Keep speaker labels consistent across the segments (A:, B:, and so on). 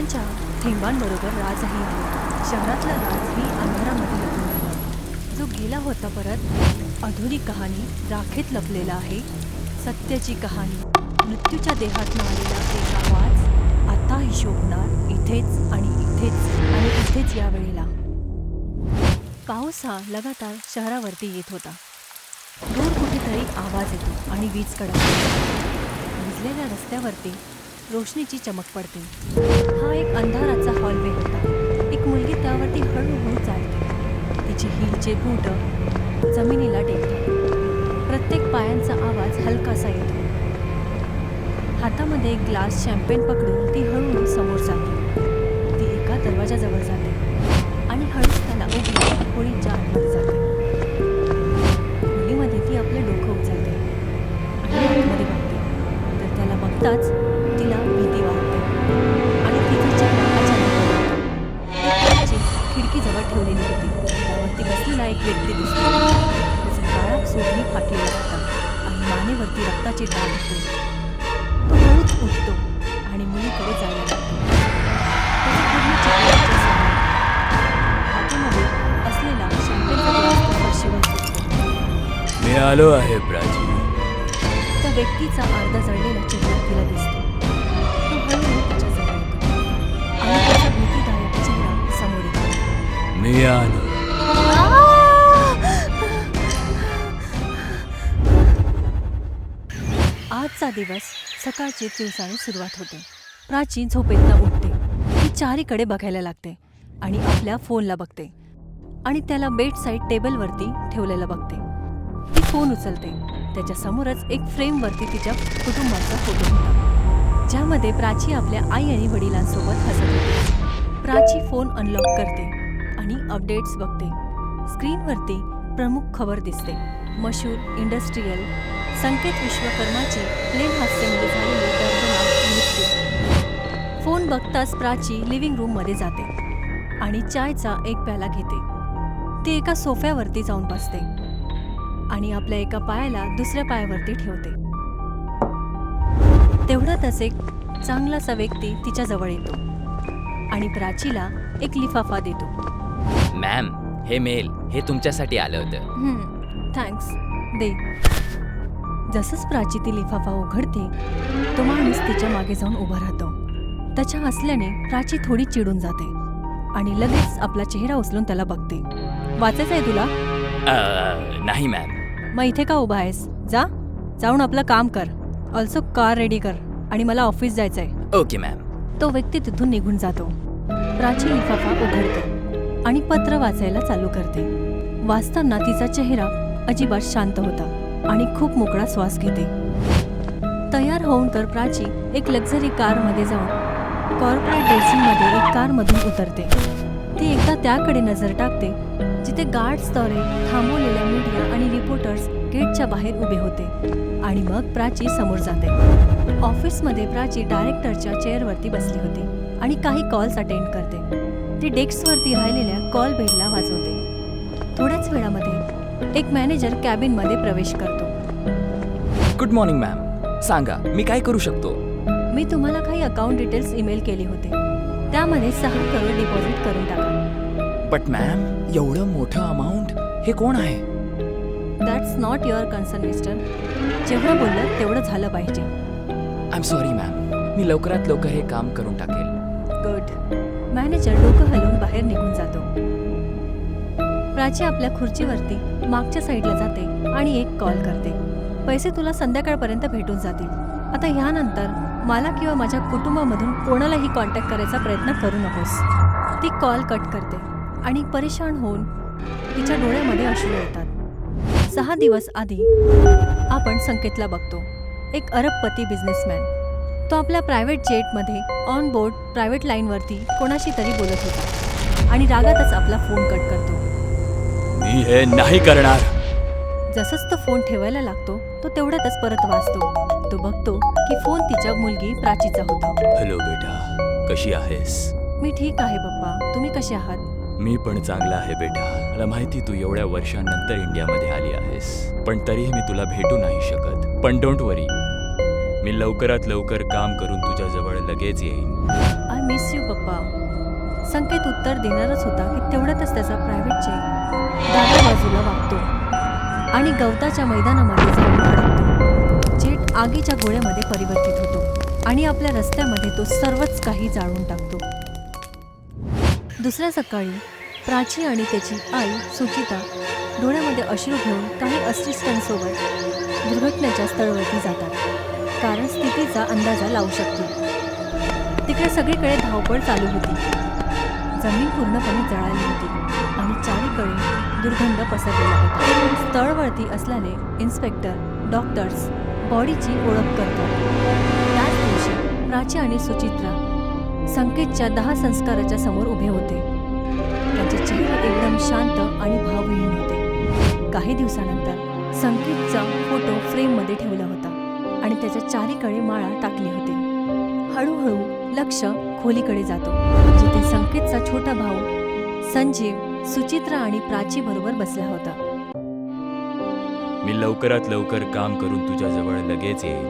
A: पावसांच्या थेंबांबरोबर राजही आला. शहरातला राजही अंधारामध्ये लपून गेला. जो गेला होता परत. अधुरी कहाणी राखेत लपलेला आहे. सत्याची कहाणी. मृत्यूच्या देहातून आलेला एक आवाज आताही शोभणार इथेच आणि इथेच आणि इथेच या वेळेला. पाऊस हा लगातार शहरावरती येत होता. दूर कुठेतरी आवाज येतो आणि वीज कडकते. भिजलेल्या रस्त्यावरती रोशनीची चमक पडते. हा एक अंधाराचा हॉलवे होता. एक मुलगी त्यावरती हळूहळू चालते. तिची हिलचे बूट जमिनीला टेकतात. प्रत्येक पायांचा आवाज हलकासा येतो. हातामध्ये एक ग्लास शॅम्पेन पकडून ती हळूहळू समोर जाते. ती एका दरवाजाजवळ जाते आणि हळूच त्याला उघडून खोलीच्या आतमध्ये जाते. खोलीमध्ये ती आपलं डोकं उचलते आणि आतमध्ये बघते. तर त्याला बघताच तिला भीती वाटते आणि तिचा चेहरा अचानक बदलतो. खिडकीजवळ ठेवलेली होती. त्यावरती बसलेला एक व्यक्ती दिसतो. त्याचा काळा सूटही फाटलेला होता आणि मानेवरती रक्ताचे डाग होते. तो हळूच उठतो आणि मुलीकडे जायला लागतो. त्याचं पूर्ण चित्र तिच्यासमोर. हातामध्ये असलेला शॅम्पेनचा ग्लास तो फरशीवर फेकतो.
B: मी आलो आहे प्राची.
A: त्या व्यक्तीचा अर्धा जळलेला चेहरा तिला दिसतो. तो हळूहळू तिच्याजवळ येतो आणि त्याचा भीतीदायक चेहरा समोर येतो.
B: मी आलो.
A: आजचा दिवस सकाळची दिवसाने सुरुवात होते. प्राची झोपेतनं उठते. ती चारीकडे बघायला लागते आणि आपल्या फोनला बघते आणि त्याला बेड साईड टेबलवरती ठेवलेलं बघते. ती फोन उचलते. त्याच्या समोरच एक फ्रेमवरती तिच्या कुटुंबाचा फोटो होता, ज्यामध्ये प्राची आपल्या आई आणि वडिलांसोबत हसत होती. प्राची फोन अनलॉक करते आणि अपडेट्स बघते. स्क्रीनवरती प्रमुख खबर दिसते. मशहूर इंडस्ट्रियल संकेत विश्वकर्माची प्लेन हादस्यामध्ये झालेली दर्दनाक मृत्यू. फोन बघताच प्राची लिव्हिंग रूममध्ये जाते आणि चायचा एक प्याला घेते. ती एका सोफ्यावरती जाऊन बसते आणि आपल्या एका पायाला दुसऱ्या पायावरती ठेवते. तेवढ्यातच एक चांगलासा व्यक्ती तिच्या जवळ येतो आणि प्राचीला एक लिफाफा देतो.
B: मॅम, हे मेल हे तुमच्यासाठी आलं होतं.
A: थँक्स. दे. जसंच प्राची ती लिफाफा उघडते, तो माणूस तिच्या मागे जाऊन उभा राहतो. त्याच्या हसल्याने प्राची थोडी चिडून जाते आणि लगेच आपला चेहरा उचलून त्याला बघते. वाचायचं आहे तुला?
B: नाही मॅम.
A: मग इथे का उभा आहेस? जाऊन आपलं काम कर. ऑल्सो कार रेडी कर आणि मला ऑफिस जायचंय.
B: Okay ma'am.
A: तो व्यक्ती तिथून निघून जातो. प्राची लिफाफा उघडते आणि पत्र वाचायला चालू करते. वाचताना तिचा चेहरा अजिबात शांत होता आणि खूप मोकळा श्वास घेते. तयार होऊन तर प्राची एक लक्झरी कारमध्ये जाऊन कॉर्पोरेट ड्रेसिंगमध्ये एक कारमधून उतरते. ती एकदा त्याकडे नजर टाकते जिथे गार्ड्सद्वारे थांबवलेल्या मीडिया आणि रिपोर्टर्स गेटच्या बाहेर उभे होते आणि मग प्राची समोर जाते. ऑफिसमध्ये प्राची डायरेक्टरच्या चेअरवरती बसली होती आणि काही कॉल्स अटेंड करते. ती डेस्कवरती राहिलेल्या कॉल बेलला वाजवते. थोड्याच वेळामध्ये एक मॅनेजर कॅबिनमध्ये प्रवेश करतो.
B: Good morning ma'am. सांगा, मी काय करू शकतो?
A: मी तुम्हाला काही अकाउंट डिटेल्स ईमेल केले होते. त्यामध्ये 6 करोड डिपॉझिट करून टाका.
B: बट मॅम, एवढं मोठं अमाऊंट हे कोण आहे?
A: That's not your concern mister. जेवढं बोललं तेवढं झालं पाहिजे.
B: I am sorry ma'am. मी लवकरात लवकर हे काम करून टाकेल.
A: गुड. मॅनेजर डोकं हलवून बाहेर निघून जातो. प्राची आपल्या खुर्चीवरती मागच्या साईडला जाते आणि एक कॉल करते. पैसे तुला संध्याकाळपर्यंत भेटून जातील. आता ह्यानंतर मला किंवा माझ्या कुटुंबामधून कोणालाही कॉन्टॅक्ट करायचा प्रयत्न करू नकोस. ती कॉल कट करते आणि परेशान होऊन तिच्या डोळ्यामध्ये अश्रू येतात. 6 दिवस आधी आपण संकेतला बघतो. एक अरबपती बिझनेसमॅन. तो आपल्या प्रायव्हेट जेटमध्ये ऑन बोर्ड प्रायव्हेट लाईनवरती कोणाशी तरी बोलत होता आणि रागातच आपला फोन कट करतो.
B: मी हे नाही करणार.
A: जसंच तो फोन ठेवायला लागतो, तो तेवढ्यातच परत वाजतो. तो बघतो की फोन तिच्या मुलगी प्राचीचा होता.
B: हॅलो बेटा, कशी आहेस?
A: मी ठीक आहे पप्पा. तुम्ही कसे आहात?
B: मी पण चांगला आहे बेटा. मला माहिती तू एवढ्या वर्षांनंतर इंडियामध्ये आली आहेस, पण तरीही मी तुला भेटू नाही शकत. पण डोंट वरी, मी लवकरात लवकर काम करून तुझ्याजवळ लगेच येईन.
A: आय मिस यू पप्पा. संकेत उत्तर देणारच होता की तेवढ्यातच त्याचा प्रायव्हेट जेट डाव्या बाजूला वागतो आणि गवताच्या मैदानामध्ये जाऊन धडकतो. जेट आगीच्या गोळ्यामध्ये परिवर्तित होतो आणि आपल्या रस्त्यामध्ये तो सर्वच काही जाळून टाकतो. दुसऱ्या सकाळी प्राची आणि त्याची आई सुचिता डोळ्यामध्ये अश्रू घेऊन काही असिस्टंटसोबत दुर्घटनेच्या स्थळावरती जातात, कारण स्थितीचा अंदाजा लावू शकतील. तिकडे सगळीकडे धावपळ चालू होती. जमीन पूर्णपणे जळाली होती आणि चारीकडे दुर्गंध पसरलेला होता. स्थळवरती असल्याने इन्स्पेक्टर, डॉक्टर्स बॉडीची ओळख करतात. त्याच दिवशी प्राची आणि सुचित्रा संकेतच्या 10 संस्काराच्या समोर उभे होते. त्यांचे चेहरे एकदम शांत आणि भावहीन होते. काही दिवसानंतर संकेतचा फोटो फ्रेममध्ये ठेवला होता आणि त्याच्या चारीकडे माळा टाकली होती. हळूहळू लक्ष खोलीकडे जातो, जिथे संकेतचा छोटा भाऊ संजीव सुचित्रा आणि प्राची बरोबर बसला होता.
B: मी लवकरात लवकर काम करून तुझ्याजवळ लगेच येईन.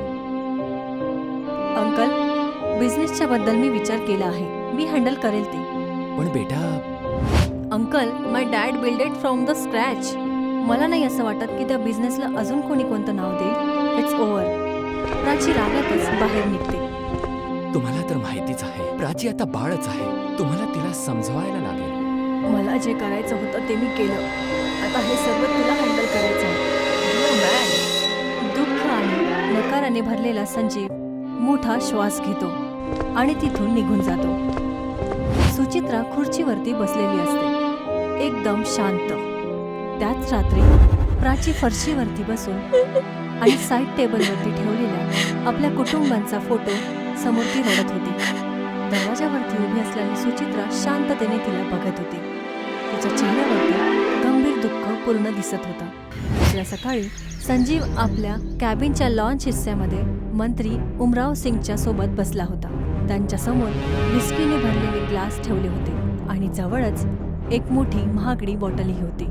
A: अंकल, बिझनेसच्या बद्दल मी विचार केला आहे. मी हँडल करेल ते.
B: पण बेटा,
A: uncle, my dad build it from the scratch. मला नाही असं वाटत की त्या बिझनेसला अजून कोणी कोणतं नाव देईल. It's over. प्राची रागातच बाहेर निघते.
B: तुम्हाला तर माहितीच आहे, प्राची आता बाळच आहे. तुम्हाला तिला समजवायला लागेल.
A: मला जे करायचं होतं ते मी केलं. आता हे सर्व तुला हँडल करायचं आहे. दुःख आणि नकाराने भरलेला संजीव मोठा श्वास घेतो आणि तिथून निघून जातो. सुचित्रा खुर्चीवरती बसलेली असते, एकदम शांत. त्याच रात्री प्राची फरशीवरती बसून आणि साईड टेबलवरती ठेवलेल्या आपल्या कुटुंबांचा फोटो समोर ती रडत होती. दरवाजावरती उभी असलेली सुचित्रा शांततेने तिला बघत होती. तिच्या चेहऱ्यावरती गंभीर दुःख पूर्ण दिसत होतं. दुसऱ्या सकाळी संजीव आपल्या कॅबिनच्या लॉन्च हिस्स्यामध्ये मंत्री उमराव सिंगच्या सोबत बसला होता. त्यांच्या समोर विस्कीने भरलेले ग्लास ठेवले होते आणि जवळच एक मोठी महागडी बॉटलही होती.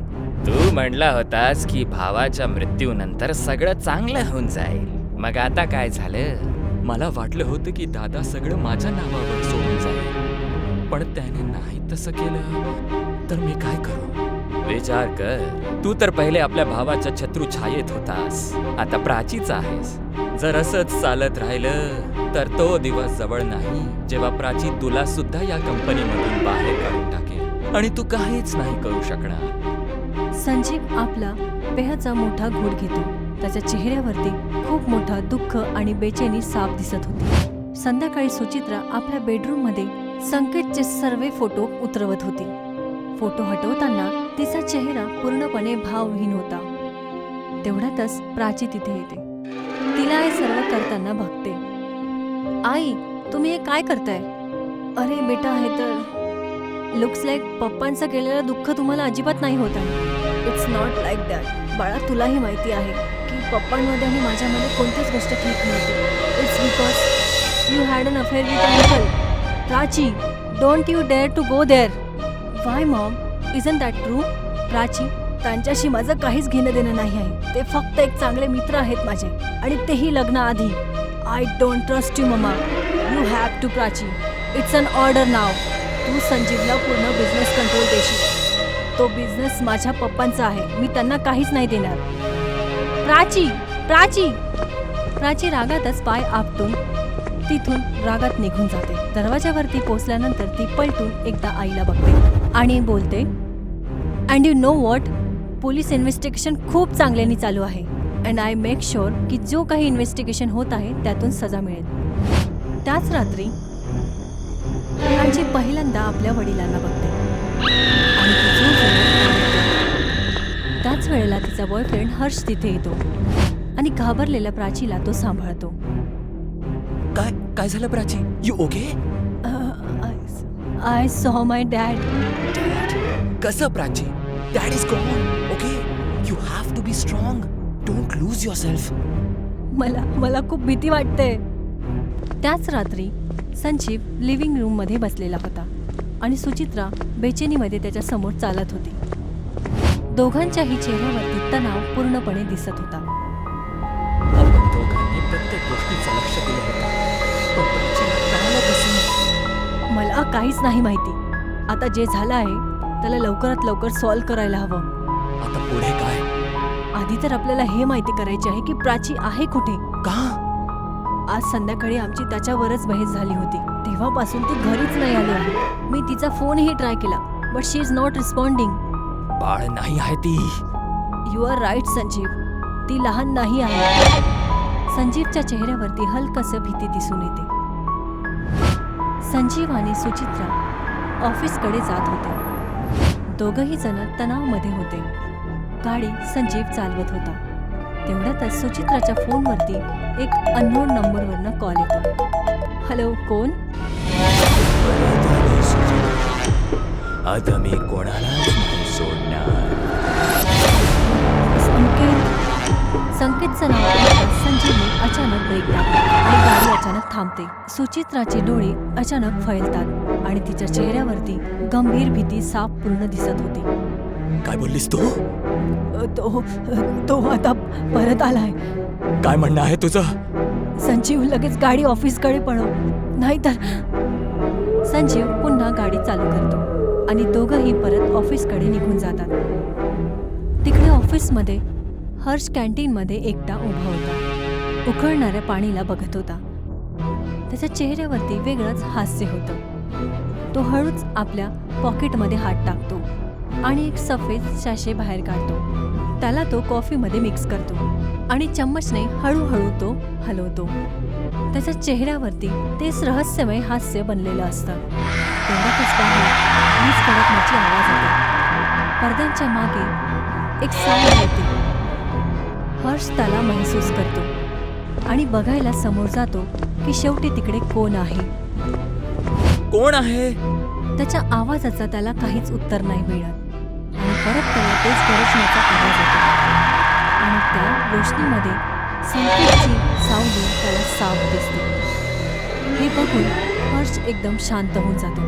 C: तू म्हणला होतास की भावाच्या मृत्यूनंतर सगळं चांगलं होऊन जाईल. मग आता काय झालं?
B: मला वाटलं होतं की दादा सगळं माझ्या नावावर सोडून जाईल, पण त्याने नाही तसं केलं तर मी काय करू?
C: विचार कर, तू तर पहिले आपल्या भावाच्या शत्रू छायेत होतास, आता प्राचीचा आहेस. जर असंच चालत राहिलं तर तो दिवस जवळ नाही जेव्हा प्राची तुला सुद्धा या कंपनीमधून बाहेर काढून टाकेल आणि तू काहीच नाही करू शकणार.
A: संजीव आपला पेयाचा मोठा घोट घेतो. त्याच्या चेहऱ्यावरती खूप मोठा दुःख आणि बेचैनी साफ दिसत होती. संध्याकाळी सुचित्रा आपल्या बेडरूममध्ये संकेतचे सर्व फोटो उतरवत होती. फोटो हटवताना तिचा चेहरा पूर्णपणे भावहीन होता. तेवढ्यातच प्राची तिथे येते. तिला हे सर्व करताना बघते. आई, तुम्ही हे काय करताय? अरे बेटा, हे तर लुक्स लाईक पप्पांचं केलेलं दुःख तुम्हाला अजिबात नाही होत आहे. It's not like that. बाळा, तुलाही माहिती आहे की पप्पांमध्ये आणि माझ्यामध्ये कोणतीच गोष्ट ठीक नव्हती. It's because you had an affair with uncle. Prachi, don't you dare to go there. Why mom, isn't that true? Prachi, त्यांच्याशी माझं काहीच घेणं देणं नाही आहे. ते फक्त एक चांगले मित्र आहेत माझे, आणि तेही लग्नाआधी. I don't trust you mama. You have to Prachi. It's an order नाव. तू संजीवला पूर्ण बिझनेस कंट्रोल देशील. तो बिझनेस माझ्या पप्पांचा आहे. मी त्यांना काहीच नाही देणार. प्राची, प्राची. प्राची रागातच पाय आपटून तिथून रागात निघून जाते. दरवाजावरती पोहोचल्यानंतर ती पलटून एकदा आईला बघते आणि बोलते, and you know what, police investigation खूप चांगल्याने चालू आहे. अँड आय मेक शुअर की जो काही इन्व्हेस्टिगेशन होत आहे त्यातून सजा मिळेल. त्याच रात्री प्राची पहिल्यांदा आपल्या वडिलांना बघते आणि ती जोरजोरात ओरडते. त्याच वेळेला तिचा बॉयफ्रेंड हर्ष तिथे येतो आणि घाबरलेल्या प्राचीला तो सांभाळतो.
B: काय काय झालं Prachi? You okay?
A: I saw my dad.
B: कसं Prachi? Dad is gone. Okay, you have to be strong. Don't lose yourself.
A: मला खूप भीती वाटते. त्याच रात्री संजीव लिव्हिंग रूममध्ये बसलेला होता आणि सुचित्रा बेचैनीमध्ये त्याच्या समोर चालत होती. दोघांच्याही चेहऱ्यावरती तणाव पूर्णपणे दिसत होता.
B: आपण दोघांनी प्रत्येक गोष्टीचं लक्ष दिलं होतं, पण प्राचीला कळालं कसं?
A: मला काहीच नाही माहिती. आता जे झालं आहे त्याला लवकरात लवकर सॉल्व्ह करायला हवं.
B: आता पुढे काय?
A: आधी तर आपल्याला हे माहिती करायचे आहे की प्राची आहे कुठे.
B: का?
A: आज संध्याकाळी आमची त्याच्यावरच बहस झाली होती. तेव्हापासून ती घरीच नाही आली आहे. मी तिचा फोनही ट्राय केला, but she is not responding.
C: बाळ नाही आहे ती.
A: यू आर राईट संजीव, ती लहान नाही आहे. संजीवच्या चेहऱ्यावरती हलकसं भीती दिसून येते. संजीव आणि सुचित्रा ऑफिसकडे जात होते. दोघंही जण तणावामध्ये होते. गाडी संजीव चालवत होता. तेवढ्यातच सुचित्राच्या फोनवरती एक अननोन नंबरवरनं कॉल येतो. हॅलो, कोण?
B: आता मी कोणालाच नाही सोडणार.
A: संकेतचं नाव ऐकताच संजीवने अचानक ब्रेक टाकला आणि गाडी अचानक थांबते. सुचित्राची डोळे अचानक फैलतात आणि तिच्या चेहऱ्यावरती गंभीर भीती साफ पूर्ण दिसत होती.
B: काय बोललीस तू?
A: तो आता परत आलाय.
B: काय म्हणणं आहे तुझं?
A: संजीव, लगेच गाडी ऑफिसकडे पळव, नाहीतर. संजीव पुन्हा गाडी चालू करतो आणि दोघंही परत ऑफिसकडे निघून जातात. तिकडे ऑफिसमध्ये हर्ष कॅन्टीनमध्ये एकटा उभा होता. उकळणाऱ्या पाणीला बघत होता. त्याच्या चेहऱ्यावरती वेगळंच हास्य होतं. तो हळूच आपल्या पॉकेटमध्ये हात टाकतो आणि एक सफेद सॅशे बाहेर काढतो. त्याला तो कॉफीमध्ये मिक्स करतो आणि चम्मचने हळूहळू तो हलवतो. त्याच्या चेहऱ्यावरती तेच रहस्यमय हास्य बनलेलं असतं. तेवढ्यातच बाहेर वीज कडकण्याची आवाज येते. पडद्यांच्या मागे एक साऊंड येते. हर्ष त्याला महसूस करतो आणि बघायला समोर जातो की शेवटी तिकडे कोण आहे.
B: कोण आहे?
A: त्याच्या आवाजाचा त्याला काहीच उत्तर नाही मिळत आणि परत त्याला तेच गरजण्याचा आवाज येतो आणि त्या रोशनीमध्ये संकेतची सावली त्याला साफ दिसते. हे बघून हर्ष एकदम शांत होऊन जातो,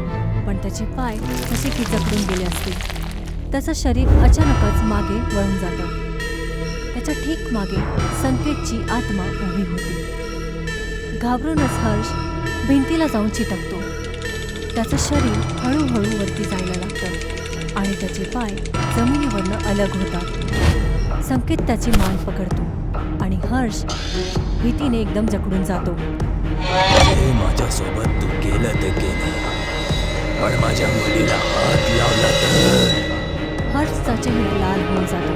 A: पण त्याचे पाय जसे की जखडून गेले असतील. त्याचं शरीर अचानकच मागे वळून जातं. त्याच्या ठीक मागे संकेतची आत्मा उभी होती. घाबरूनच हर्ष भिंतीला जाऊन चिटकतो. त्याचं शरीर हळूहळू वरती जायला लागतं आणि त्याचे पाय जमिनीवरनं अलग होतात. संकेत त्याची मान पकडतो आणि हर्ष भीतीने एकदम जखडून जातो.
B: हे माझ्यासोबत तू केलं ते केलं, पण माझ्या मुलीला हात लावला तर?
A: हर्षचा चेहरा लाल होऊन जातो,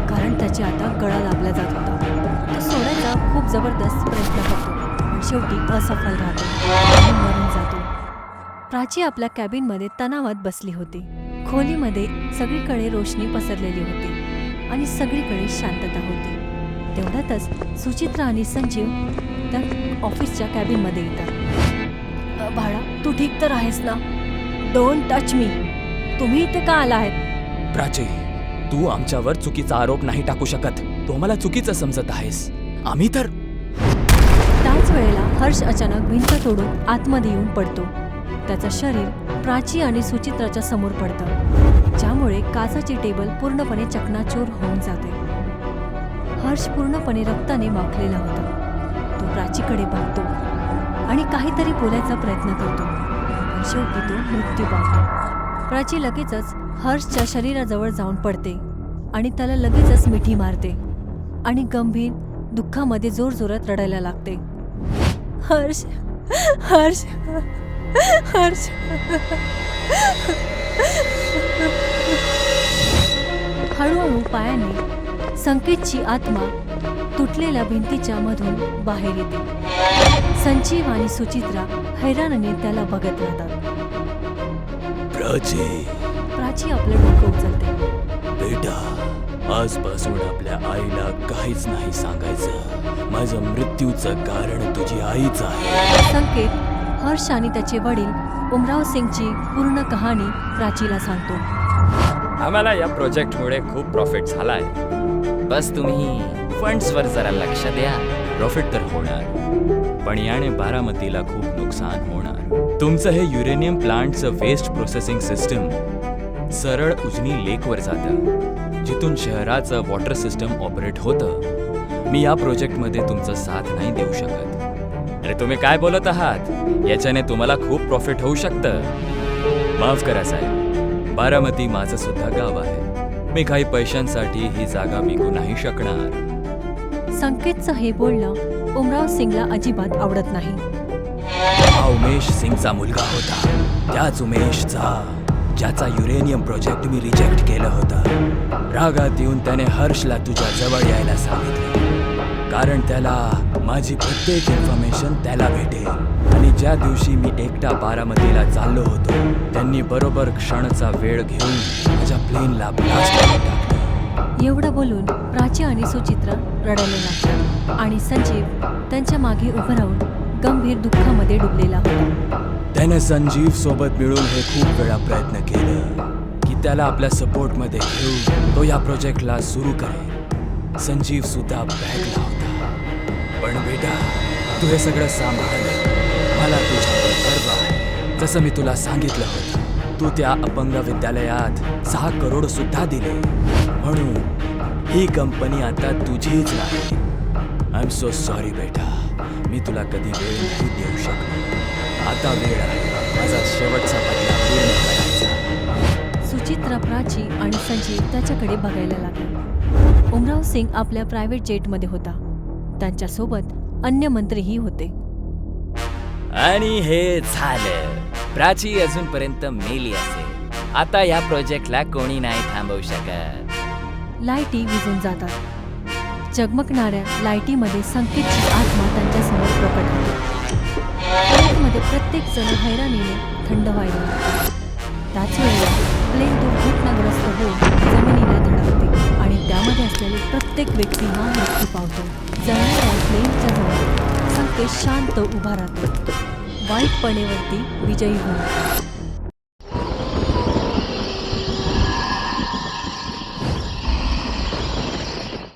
A: कारण त्याची आता गळा दाबला जात होता. तो सोडायचा खूप जबरदस्त प्रयत्न करतो, पण शेवटी असफल राहतो आणि मरून जातो. प्राची आपल्या कॅबिनमध्ये तणावात बसली होती. खोलीमध्ये सगळीकडे रोशनी पसरलेली होती आणि सगळीकडे शांतता होती. तेवढ्यातच सुचित्रा आणि संजीव त्या ऑफिसच्या कॅबिनमध्ये येतात. बाळा, तू ठीक तर आहेस ना? Don't touch me. तुम्ही इथे का आला आहेत?
B: प्राची, तू आमच्यावर चुकीचा आरोप नाही टाकू शकत. तू आम्हाला चुकीचं समजत आहेस. आम्ही तर.
A: त्याच वेळेला हर्ष अचानक भिंत तोडून आतमध्ये येऊन पडतो. त्याचं शरीर प्राची आणि सुचित्राच्या समोर पडतं, ज्यामुळे काचाची टेबल पूर्णपणे चकनाचूर होऊन जाते. हर्ष पूर्णपणे रक्ताने माखलेला होता. तो प्राचीकडे बघतो आणि काहीतरी बोलायचा प्रयत्न करतो, पण शेवटी तो मृत्यू पावतो. प्राची लगेचच हर्षच्या शरीराजवळ जाऊन पडते आणि त्याला लगेचच मिठी मारते आणि गंभीर दुःखामध्ये जोरजोरात रडायला लागते. हर्ष, हर्ष, हर्ष. हळूहळू पायाने संकेतची आत्मा तुटलेल्या भिंतीच्या मधून बाहेर येते. संजीव आणि सुचित्रा हैराणीने त्याला बघत राहतात. प्राची आपलं डोकं उचलते.
B: बेटा, आजपासून आपल्या आईला काहीच नाही सांगायचं. माझं मृत्यूचं कारण तुझी आईच आहे.
A: संकेत हर्ष आणि त्याचे वडील उमराव सिंगची पूर्ण कहाणी प्राचीला सांगतो.
C: आम्हाला या प्रोजेक्टमुळे खूप प्रॉफिट झालाय. बस तुम्ही फंड्सवर जरा लक्ष द्या.
B: प्रॉफिट तर होणार, पण याने बारामतीला खूप नुकसान होणार. तुमचं हे युरेनियम प्लांटचं वेस्ट प्रोसेसिंग सिस्टम सरळ उजनी लेकवर जातं, जिथून शहराचं वॉटर सिस्टम ऑपरेट होतं. मी या प्रोजेक्टमध्ये तुमचा साथ नाही देऊ शकत.
C: अरे तुम्ही काय बोलत आहात? याच्याने तुम्हाला खूप प्रॉफिट होऊ शकतं.
B: माफ करा साहेब, बारामती माझं सुद्धा गाव आहे. मी काही पैशांसाठी ही जागा विकू नाही शकणार.
A: संकेतचं हे बोलणं उमराव सिंगला अजिबात आवडत नाही.
B: हा उमेश सिंगचा मुलगा होता, त्याच उमेशचा ज्याचा युरेनियम प्रोजेक्ट मी रिजेक्ट केलं होतं. रागात येऊन त्याने हर्षला तुझ्या जवळ यायला सांगितलं, कारण त्याला माझी प्रत्येक इन्फॉर्मेशन त्याला भेटेल. आणि ज्या दिवशी मी एकटा बारामतीला चाललो होतो, त्यांनी बरोबर क्षणचा वेळ घेऊन माझ्या प्लेनला ब्लास्ट करून टाकलं.
A: एवढं बोलून प्राची आणि सुचित्रा रडायला लागतात आणि संजीव त्यांच्या मागे उभं राहून गंभीर दुःखामध्ये डुबलेला होता.
B: त्याने संजीव सोबत मिळून हे खूप वेळा प्रयत्न केलं की त्याला आपल्या सपोर्टमध्ये घेऊन तो या प्रोजेक्टला सुरू करेल. संजीव सुद्धा बॅगला होता. पण बेटा, तू हे सगळं सांभाळलं. मला तुझ्यावर गर्व आहे. जसं मी तुला सांगितलं होतं, तू त्या अपंग विद्यालयात 6 करोड सुद्धा दिले. म्हणून ही कंपनी आता तुझीच नाही. आय एम सो सॉरी बेटा, मी तुला कधी वेळ नाही देऊ शकलो. आता वेळ आहे माझा शेवटचा बदला पूर्ण करायचा.
A: सुचित्रा, प्राची आणि संजीव त्याच्याकडे बघायला लागले. उमराव सिंग आपल्या प्रायव्हेट जेटमध्ये होता. त्यांच्यासोबत अन्य मंत्रीही होते.
C: आणि हे झालं. प्राची अजूनपर्यंत मेली असेल. आता या प्रोजेक्टला कोणी नाही थांबवू शकत.
A: लाईटी विझून जातात. जगमगणाऱ्या लाईटीमध्ये संकेतची आत्मा त्यांच्यासमोर प्रकट होते. फ्लाईटमध्ये प्रत्येक जण हैराणीने थंड व्हायला लागतो. त्याच वेळेला प्लेन दुर्घटनाग्रस्त होऊन जमिनीला धडकते आणि त्यामध्ये असलेली प्रत्येक व्यक्ती हा मृत्यू पावतो. जळणाऱ्या प्लेनच्या जवळ संकेत शांत उभा राहतो, वाईटपणेवरती विजयी होऊन.